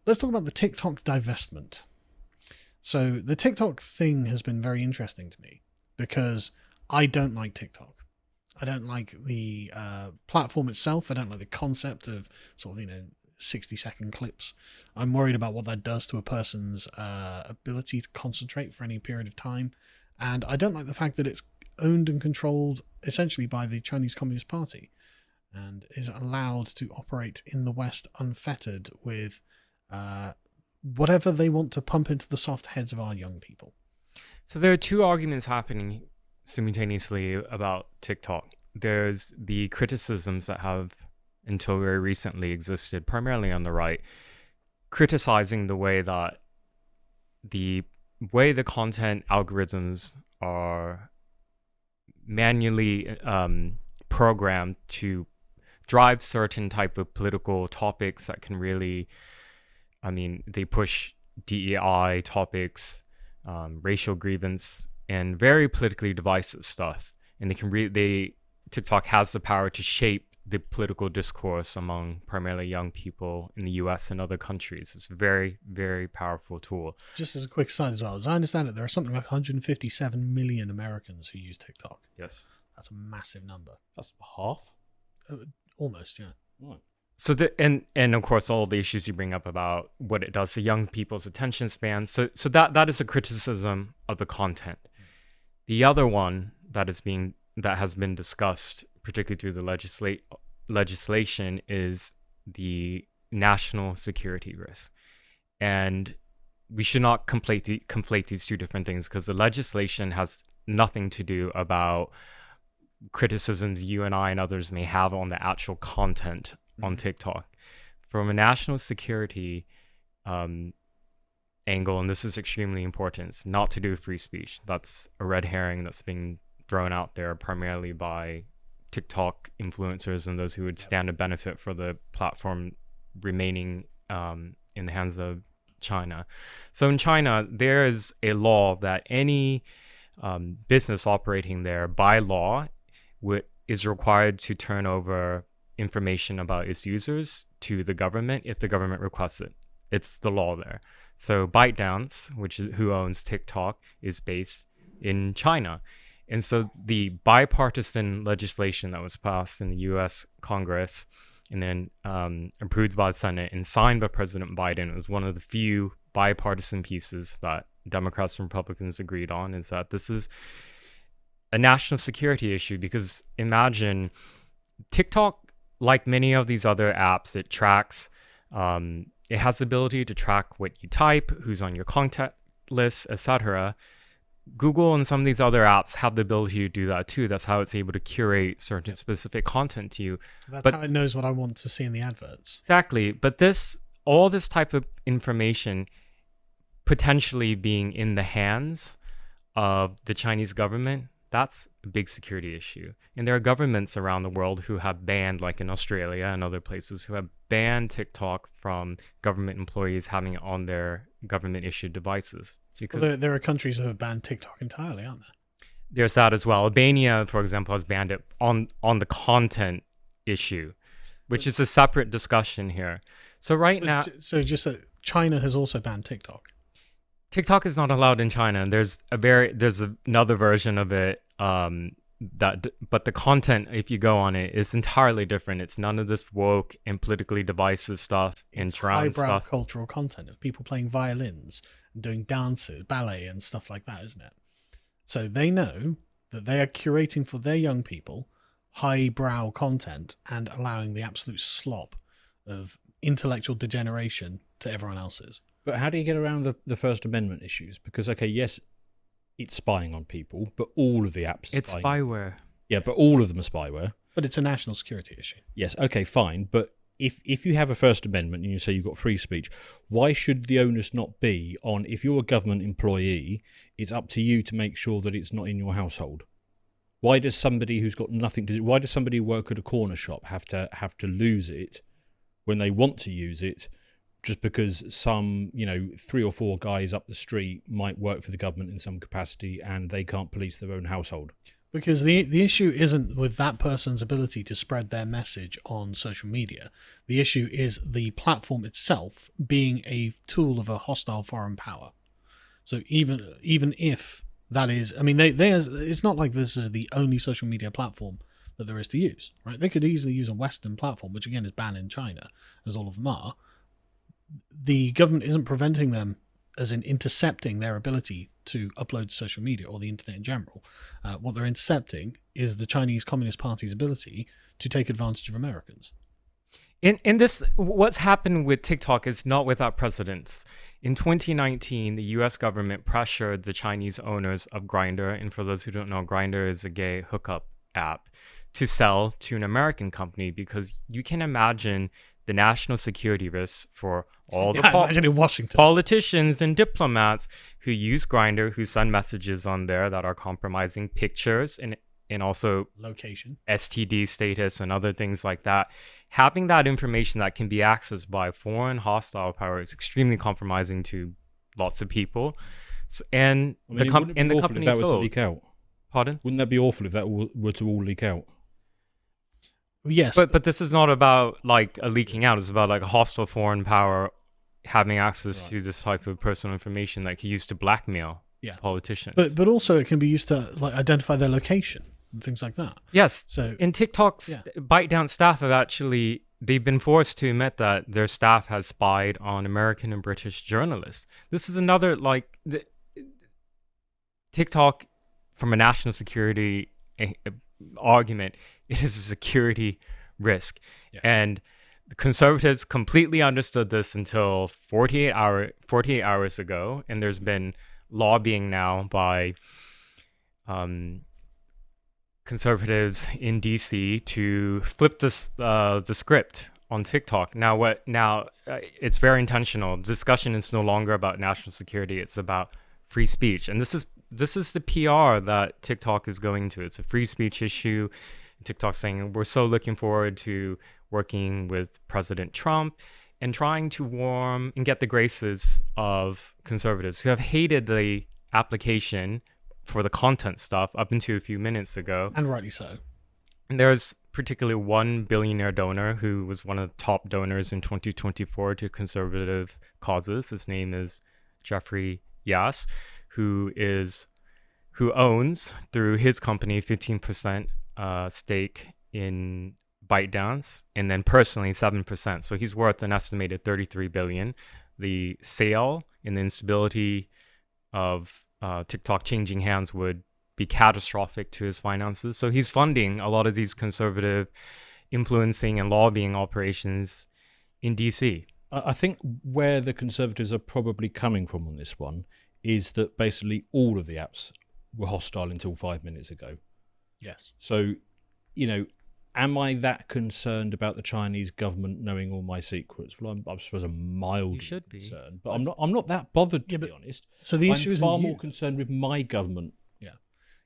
let's talk about the TikTok divestment. So the TikTok thing has been very interesting to me because I don't like TikTok. I don't like the platform itself. I don't like the concept of sort of, 60-second clips. I'm worried about what that does to a person's ability to concentrate for any period of time. And I don't like the fact that it's owned and controlled essentially by the Chinese Communist Party and is allowed to operate in the West unfettered with whatever they want to pump into the soft heads of our young people. So there are two arguments happening simultaneously about TikTok. There's the criticisms that have, until very recently, existed primarily on the right, criticizing the way the content algorithms are manually programmed to drive certain type of political topics that can really, they push DEI topics, racial grievance, and very politically divisive stuff. And TikTok has the power to shape the political discourse among primarily young people in the US and other countries. It's a very, very powerful tool. Just as a quick aside as well, as I understand it, there are something like 157 million Americans who use TikTok. Yes. That's a massive number. That's half? Almost, yeah. Right. So and of course all the issues you bring up about what it does to young people's attention span. So that is a criticism of the content. The other one that has been discussed, particularly through the legislation, is the national security risk. And we should not conflate these two different things, because the legislation has nothing to do about criticisms you and I and others may have on the actual content on TikTok. From a national security angle, and this is extremely important, it's not to do with free speech. That's a red herring that's being thrown out there primarily by TikTok influencers and those who would stand to benefit for the platform remaining in the hands of China. So in China, there is a law that any business operating there by law is required to turn over information about its users to the government if the government requests it. It's the law there. So ByteDance, who owns TikTok, is based in China. And so the bipartisan legislation that was passed in the U.S. Congress and then approved by the Senate and signed by President Biden, it was one of the few bipartisan pieces that Democrats and Republicans agreed on, is that this is a national security issue. Because imagine TikTok, like many of these other apps, it tracks, it has the ability to track what you type, who's on your contact list, etc. Google and some of these other apps have the ability to do that too. That's how it's able to curate certain specific content to you. That's how it knows what I want to see in the adverts. Exactly. But all this type of information potentially being in the hands of the Chinese government, that's a big security issue. And there are governments around the world who have banned, like in Australia and other places, who have banned TikTok from government employees having it on their government-issued devices. Well, there are countries who have banned TikTok entirely, aren't there? There's that as well. Albania, for example, has banned it on the content issue, which is a separate discussion here. So now... So just that China has also banned TikTok. TikTok is not allowed in China. There's another version of it but the content, if you go on it, is entirely different. It's none of this woke and politically divisive stuff and trans stuff. Highbrow cultural content of people playing violins and doing dances, ballet and stuff like that, isn't it? So they know that they are curating for their young people highbrow content and allowing the absolute slop of intellectual degeneration to everyone else's. But how do you get around the First Amendment issues? Because, okay, yes, it's spying on people, but all of the apps are It's spyware. Yeah, but all of them are spyware. But it's a national security issue. Yes, okay, fine. But if you have a First Amendment and you say you've got free speech, why should the onus not be on, if you're a government employee, it's up to you to make sure that it's not in your household? Why does somebody who's got nothing to do, why does somebody who work at a corner shop have to lose it when they want to use it, just because some, 3 or 4 guys up the street might work for the government in some capacity and they can't police their own household? Because the issue isn't with that person's ability to spread their message on social media. The issue is the platform itself being a tool of a hostile foreign power. So even if that is, I mean, it's not like this is the only social media platform that there is to use, right? They could easily use a Western platform, which again is banned in China, as all of them are. The government isn't preventing them, as in intercepting their ability to upload to social media or the internet in general. What they're intercepting is the Chinese Communist Party's ability to take advantage of Americans. In this, what's happened with TikTok is not without precedence. In 2019, the U.S. government pressured the Chinese owners of Grindr, and for those who don't know, Grindr is a gay hookup app, to sell to an American company, because you can imagine the national security risks for all the imagine in Washington. politicians and diplomats who use Grindr, who send messages on there that are compromising pictures and also location, STD status and other things like that. Having that information that can be accessed by foreign hostile power is extremely compromising to lots of people. And the company that sold. to leak out. Pardon? Wouldn't that be awful if that were to all leak out? Yes, but this is not about like a leaking out. It's about like a hostile foreign power having access to this type of personal information that can use to blackmail politicians. But also it can be used to like identify their location and things like that. Yes. So in TikTok's bite down staff they've been forced to admit that their staff has spied on American and British journalists. This is another TikTok, from a national security argument, it is a security risk. Yeah. And the conservatives completely understood this until 48 hours ago, and there's been lobbying now by conservatives in DC to flip the script on TikTok. Now it's very intentional. Discussion is no longer about national security, it's about free speech. And this is the PR that TikTok is going to. It's a free speech issue. TikTok saying we're so looking forward to working with President Trump and trying to warm and get the graces of conservatives who have hated the application for the content stuff up until a few minutes ago. And rightly so. And there's particularly one billionaire donor who was one of the top donors in 2024 to conservative causes. His name is Jeffrey Yass, who owns, through his company, 15% stake in ByteDance, and then personally 7%. So he's worth an estimated $33 billion. The sale and the instability of TikTok changing hands would be catastrophic to his finances. So he's funding a lot of these conservative influencing and lobbying operations in DC. I think where the conservatives are probably coming from on this one is that basically all of the apps were hostile until 5 minutes ago. Yes. So, am I that concerned about the Chinese government knowing all my secrets? Well, I suppose I'm mildly concerned, but I'm not that bothered, to be honest. So the issue is far more concerned with my government.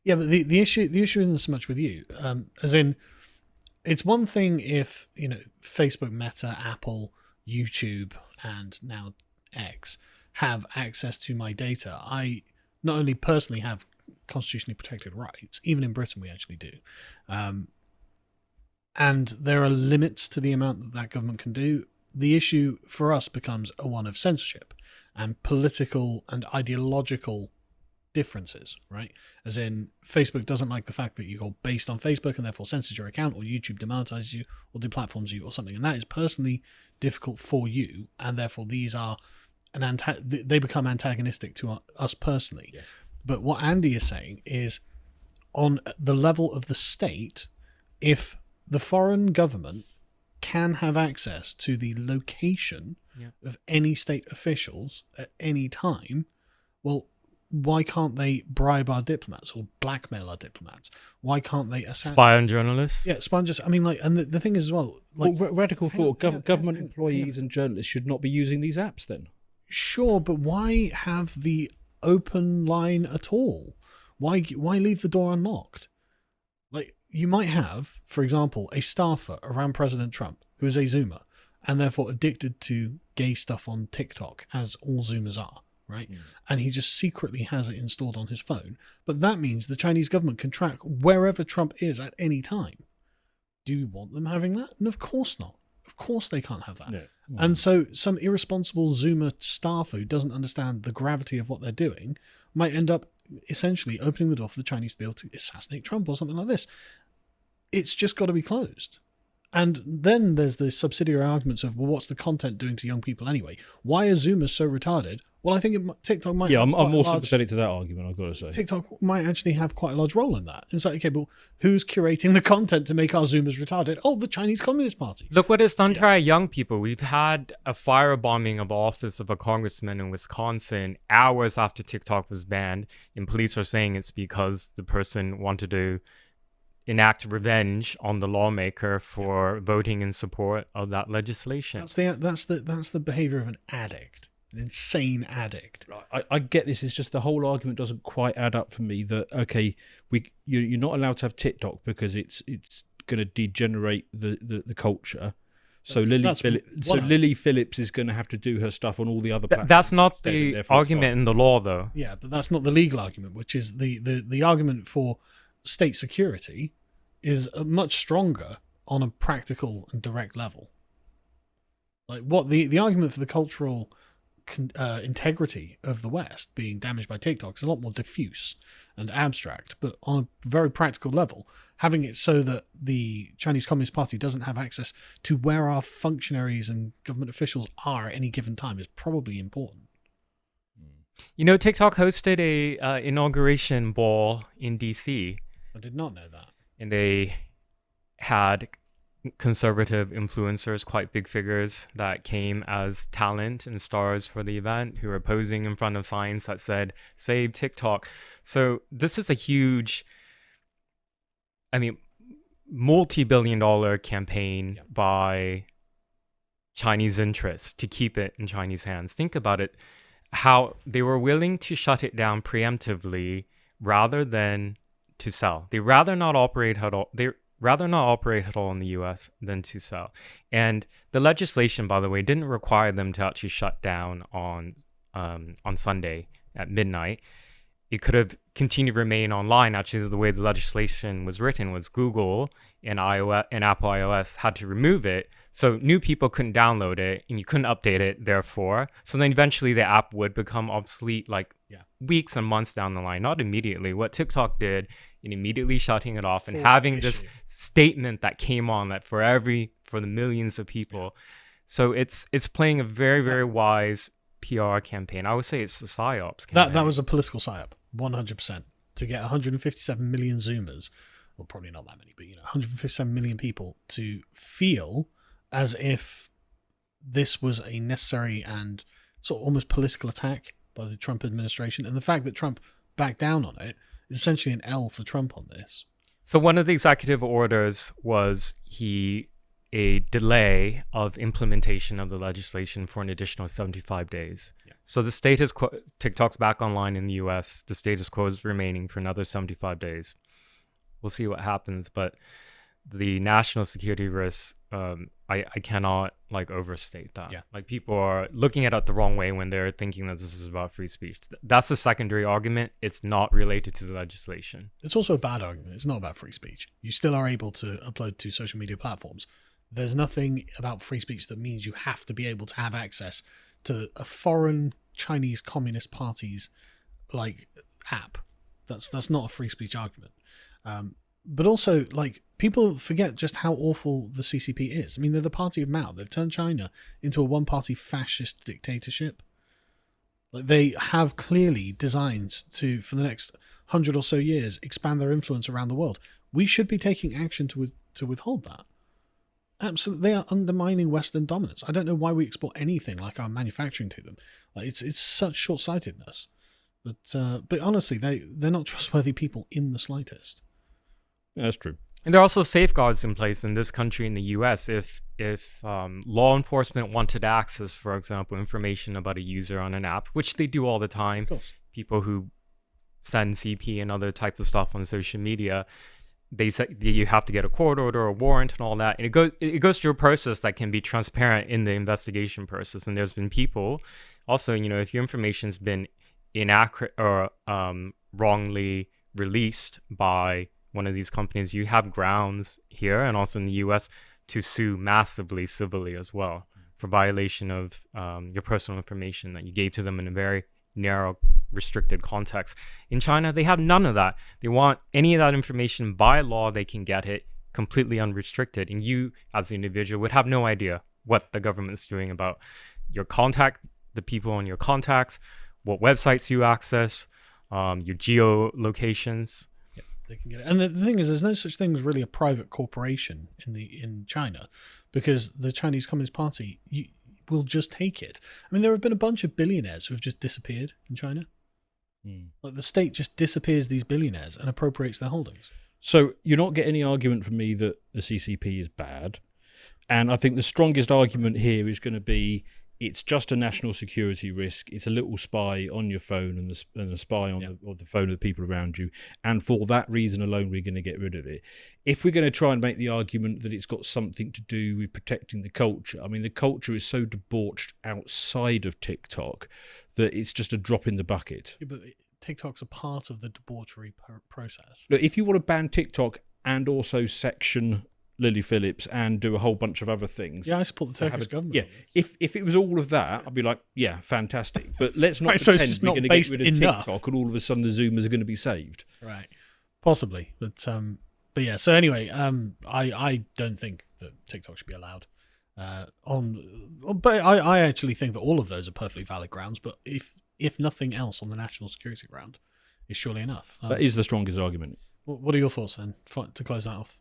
Yeah, but the issue isn't so much with you. As in, it's one thing if Facebook, Meta, Apple, YouTube, and now X have access to my data. I not only personally have constitutionally protected rights, even in Britain we actually do, and there are limits to the amount that government can do. The issue for us becomes one of censorship and political and ideological differences, right? As in, Facebook doesn't like the fact that you go based on Facebook and therefore censors your account, or YouTube demonetizes you or deplatforms you or something, and that is personally difficult for you, and therefore these are they become antagonistic to us personally. Yeah. But what Andy is saying is, on the level of the state, if the foreign government can have access to the location of any state officials at any time, well, why can't they bribe our diplomats or blackmail our diplomats? Why can't they spy on journalists? Yeah, spy on just. I mean, and the thing is as well. Radical thought: government employees and journalists should not be using these apps. Then, sure, but why have the open line at all? Why leave the door unlocked? Like, you might have, for example, a staffer around President Trump who is a Zoomer and therefore addicted to gay stuff on TikTok, as all Zoomers are. right? And he just secretly has it installed on his phone. But that means the Chinese government can track wherever Trump is at any time. Do you want them having that? And of course not. Of course they can't have that. Yeah. And so some irresponsible Zoomer staffer who doesn't understand the gravity of what they're doing might end up essentially opening the door for the Chinese to be able to assassinate Trump or something like this. It's just got to be closed. And then there's the subsidiary arguments of, well, what's the content doing to young people anyway? Why are Zoomers so retarded? Well, I think TikTok might. Yeah, I'm more sympathetic to that argument, I've got to say. TikTok might actually have quite a large role in that. It's like, okay, but who's curating the content to make our Zoomers retarded? Oh, the Chinese Communist Party. Look what it's done to our young people. We've had a firebombing of the office of a congressman in Wisconsin hours after TikTok was banned, and police are saying it's because the person wanted to enact revenge on the lawmaker for voting in support of that legislation. That's the behavior of an addict, an insane addict. I get this. It's just the whole argument doesn't quite add up for me. That okay, you're not allowed to have TikTok because it's going to degenerate the culture. So Lily Phillips is going to have to do her stuff on all the other platforms. That's not the argument in the law, though. Yeah, but that's not the legal argument, which is the argument for state security is much stronger on a practical and direct level. Like what the argument for the cultural integrity of the West being damaged by TikTok is a lot more diffuse and abstract, but on a very practical level, having it so that the Chinese Communist Party doesn't have access to where our functionaries and government officials are at any given time is probably important. You know, TikTok hosted a inauguration ball in DC. I did not know that. And they had conservative influencers, quite big figures, that came as talent and stars for the event, who were posing in front of signs that said, "Save TikTok." So this is a huge, multi-billion-dollar campaign by Chinese interests to keep it in Chinese hands. Think about it, how they were willing to shut it down preemptively rather than to sell. They rather not operate at all. In the U.S. than to sell. And the legislation, by the way, didn't require them to actually shut down on Sunday at midnight. It could have continued to remain online. Actually, the way the legislation was written was Google and iOS and Apple iOS had to remove it, so new people couldn't download it and you couldn't update it. Therefore, so then eventually the app would become obsolete, weeks and months down the line, not immediately. What TikTok did in immediately shutting it off and having this statement that came on that for the millions of people. So it's playing a very, very wise PR campaign. I would say it's a psyops campaign. That was a political psyop, 100%. To get 157 million Zoomers, well, probably not that many, but 157 million people to feel as if this was a necessary and sort of almost political attack by the Trump administration. And the fact that Trump backed down on it is essentially an L for Trump on this. So one of the executive orders was a delay of implementation of the legislation for an additional 75 days. Yeah. So the status quo, TikTok's back online in the US, the status quo is remaining for another 75 days. We'll see what happens, but the national security risks, I cannot overstate that. Yeah. People are looking at it the wrong way when they're thinking that this is about free speech. That's the secondary argument. It's not related to the legislation. It's also a bad argument. It's not about free speech. You still are able to upload to social media platforms. There's nothing about free speech that means you have to be able to have access to a foreign Chinese Communist Party's app. That's not a free speech argument. But also, people forget just how awful the CCP is. They're the party of Mao. They've turned China into a one-party fascist dictatorship. They have clearly designs to, for the next 100 or so years, expand their influence around the world. We should be taking action to withhold that. Absolutely, they are undermining Western dominance. I don't know why we export anything like our manufacturing to them. It's such short-sightedness. But honestly, they're not trustworthy people in the slightest. Yeah, that's true. And there are also safeguards in place in this country, in the U.S. If law enforcement wanted access, for example, information about a user on an app, which they do all the time, people who send CP and other types of stuff on social media, they say you have to get a court order, a warrant, and all that. And it goes through a process that can be transparent in the investigation process. And there's been people Also, if your information's been inaccurate or wrongly released by one of these companies, you have grounds here and also in the US to sue massively civilly as well for violation of your personal information that you gave to them in a very narrow, restricted context. In China, they have none of that. They want any of that information by law, they can get it completely unrestricted. And you, as an individual, would have no idea what the government's doing about your contact, the people on your contacts, what websites you access, your geolocations. Yeah, they can get it. And the thing is, there's no such thing as really a private corporation in China, because the Chinese Communist Party will just take it. I mean, there have been a bunch of billionaires who have just disappeared in China. Like the state just disappears these billionaires and appropriates their holdings. So you're not getting any argument from me that the CCP is bad. And I think the strongest argument here is going to be it's just a national security risk. It's a little spy on your phone and a spy on the phone of the people around you. And for that reason alone, we're going to get rid of it. If we're going to try and make the argument that it's got something to do with protecting the culture, I mean, the culture is so debauched outside of TikTok that it's just a drop in the bucket. Yeah, but TikTok's a part of the debauchery process. Look, if you want to ban TikTok and also section Lily Phillips and do a whole bunch of other things. Yeah, I support the Turkish government. Yeah, if it was all of that, I'd be like, yeah, fantastic. But let's not right, so pretend we're going to get rid of enough. TikTok and all of a sudden the Zoomers are going to be saved. Right, possibly, but yeah. So anyway, I don't think that TikTok should be allowed. But I actually think that all of those are perfectly valid grounds. But if nothing else on the national security ground is surely enough. That is the strongest argument. What are your thoughts then to close that off?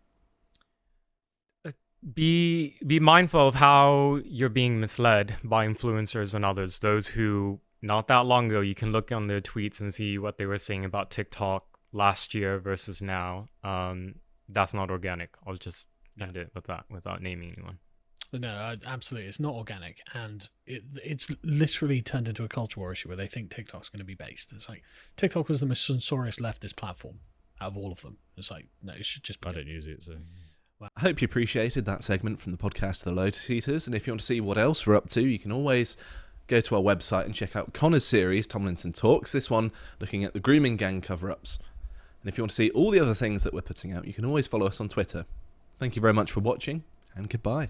Be mindful of how you're being misled by influencers and others. Those who, not that long ago, you can look on their tweets and see what they were saying about TikTok last year versus now. That's not organic. I'll just end it with that without naming anyone. No, absolutely. It's not organic. And it's literally turned into a culture war issue where they think TikTok's going to be based. It's like TikTok was the most censorious leftist platform out of all of them. It's like, no, it should just be. I don't use it, so... I hope you appreciated that segment from the podcast The Lotus Eaters, and if you want to see what else we're up to, you can always go to our website and check out Connor's series, Tomlinson Talks, this one looking at the grooming gang cover-ups. And if you want to see all the other things that we're putting out, you can always follow us on Twitter. Thank you very much for watching, and goodbye.